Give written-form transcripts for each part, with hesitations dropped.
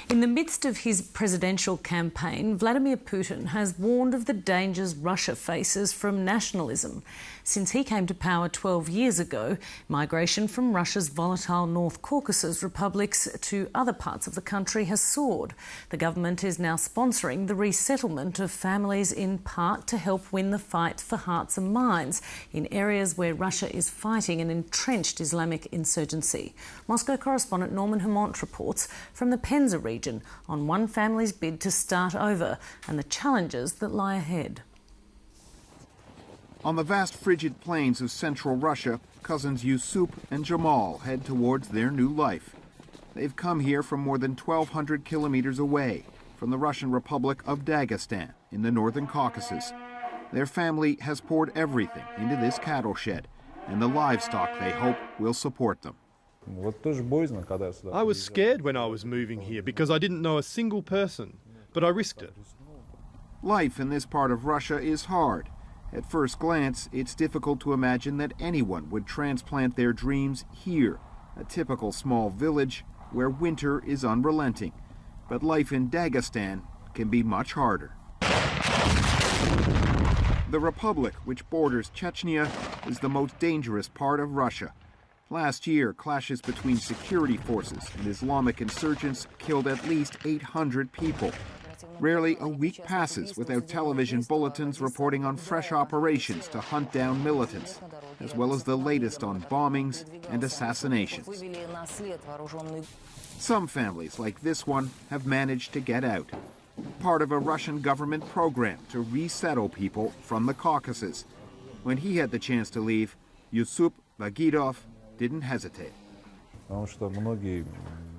In the midst of his presidential campaign, Vladimir Putin has warned of the dangers Russia faces from nationalism. Since he came to power 12 years ago, migration from Russia's volatile North Caucasus republics to other parts of the country has soared. The government is now sponsoring the resettlement of families, in part to help win the fight for hearts and minds in areas where Russia is fighting an entrenched Islamic insurgency. Moscow correspondent Norman Hermont reports from the Penza region on one family's bid to start over and the challenges that lie ahead. On the vast frigid plains of central Russia, cousins Yusup and Jamal head towards their new life. They've come here from more than 1,200 kilometers away, from the Russian Republic of Dagestan in the northern Caucasus. Their family has poured everything into this cattle shed, and the livestock they hope will support them. I was scared when I was moving here because I didn't know a single person, but I risked it. Life in this part of Russia is hard. At first glance, it's difficult to imagine that anyone would transplant their dreams here, a typical small village where winter is unrelenting. But life in Dagestan can be much harder. The republic, which borders Chechnya, is the most dangerous part of Russia. Last year, clashes between security forces and Islamic insurgents killed at least 800 people. Rarely a week passes without television bulletins reporting on fresh operations to hunt down militants, as well as the latest on bombings and assassinations. Some families, like this one, have managed to get out, part of a Russian government program to resettle people from the Caucasus. When he had the chance to leave, Yusup Vagidov didn't hesitate.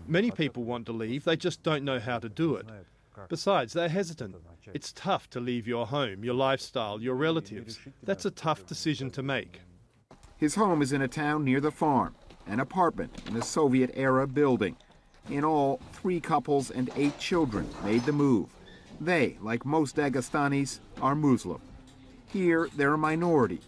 Many people want to leave, they just don't know how to do it. Besides, they're hesitant. It's tough to leave your home, your lifestyle, your relatives. That's a tough decision to make. His home is in a town near the farm, an apartment in a Soviet-era building. In all, 3 couples and 8 children made the move. They, like most Dagestanis, are Muslim. Here, they're a minority.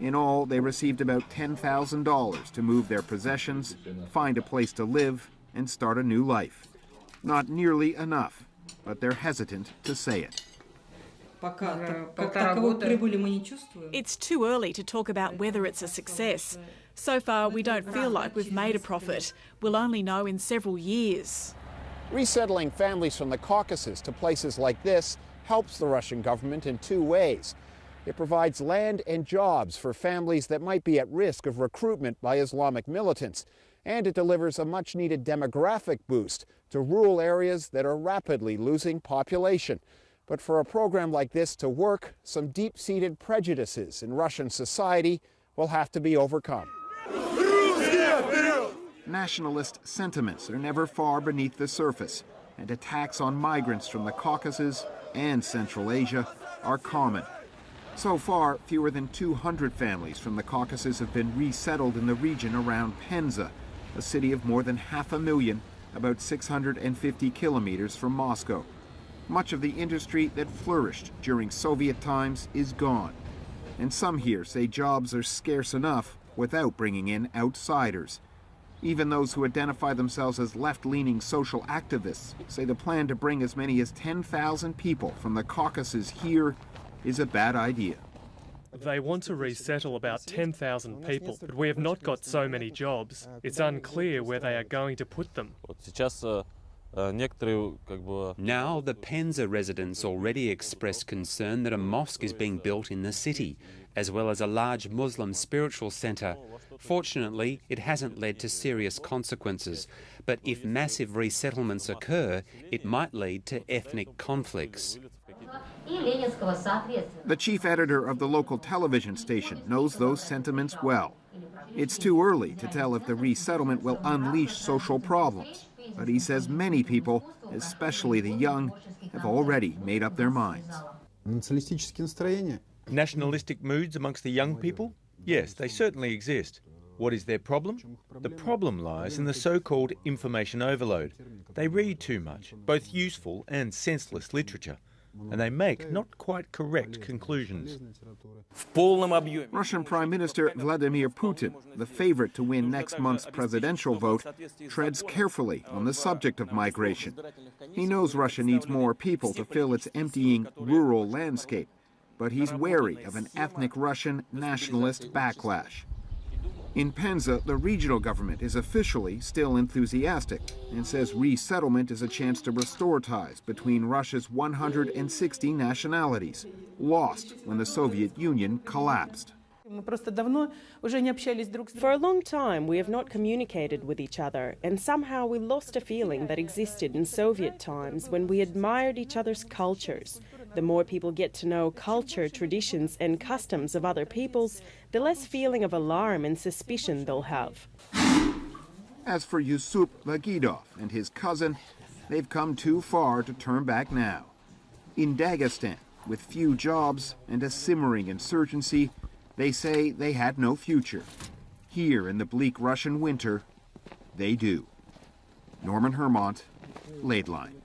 In all, they received about $10,000 to move their possessions, find a place to live, and start a new life. Not nearly enough, but they're hesitant to say it. It's too early to talk about whether it's a success. So far, we don't feel like we've made a profit. We'll only know in several years. Resettling families from the Caucasus to places like this helps the Russian government in 2 ways. It provides land and jobs for families that might be at risk of recruitment by Islamic militants. And it delivers a much-needed demographic boost to rural areas that are rapidly losing population. But for a program like this to work, some deep-seated prejudices in Russian society will have to be overcome. Nationalist sentiments are never far beneath the surface, and attacks on migrants from the Caucasus and Central Asia are common. So far, fewer than 200 families from the Caucasus have been resettled in the region around Penza, a city of more than 500,000, about 650 kilometers from Moscow. Much of the industry that flourished during Soviet times is gone. And some here say jobs are scarce enough without bringing in outsiders. Even those who identify themselves as left-leaning social activists say the plan to bring as many as 10,000 people from the Caucasus here is a bad idea. They want to resettle about 10,000 people, but we have not got so many jobs. It's unclear where they are going to put them. Now, the Penza residents already expressed concern that a mosque is being built in the city, as well as a large Muslim spiritual centre. Fortunately, it hasn't led to serious consequences, but if massive resettlements occur, it might lead to ethnic conflicts. The chief editor of the local television station knows those sentiments well. It's too early to tell if the resettlement will unleash social problems, but he says many people, especially the young, have already made up their minds. Nationalistic moods amongst the young people? Yes, they certainly exist. What is their problem? The problem lies in the so-called information overload. They read too much, both useful and senseless literature. and they make not quite correct conclusions. Russian Prime Minister Vladimir Putin, the favorite to win next month's presidential vote, treads carefully on the subject of migration. He knows Russia needs more people to fill its emptying rural landscape, but he's wary of an ethnic Russian nationalist backlash. In Penza, the regional government is officially still enthusiastic and says resettlement is a chance to restore ties between Russia's 160 nationalities, lost when the Soviet Union collapsed. For a long time, we have not communicated with each other, and somehow we lost a feeling that existed in Soviet times when we admired each other's cultures. The more people get to know culture, traditions and customs of other peoples, the less feeling of alarm and suspicion they'll have. As for Yusup Vagidov and his cousin, they've come too far to turn back now. In Dagestan, with few jobs and a simmering insurgency, they say they had no future. Here in the bleak Russian winter, they do. Norman Hermont, Laidline.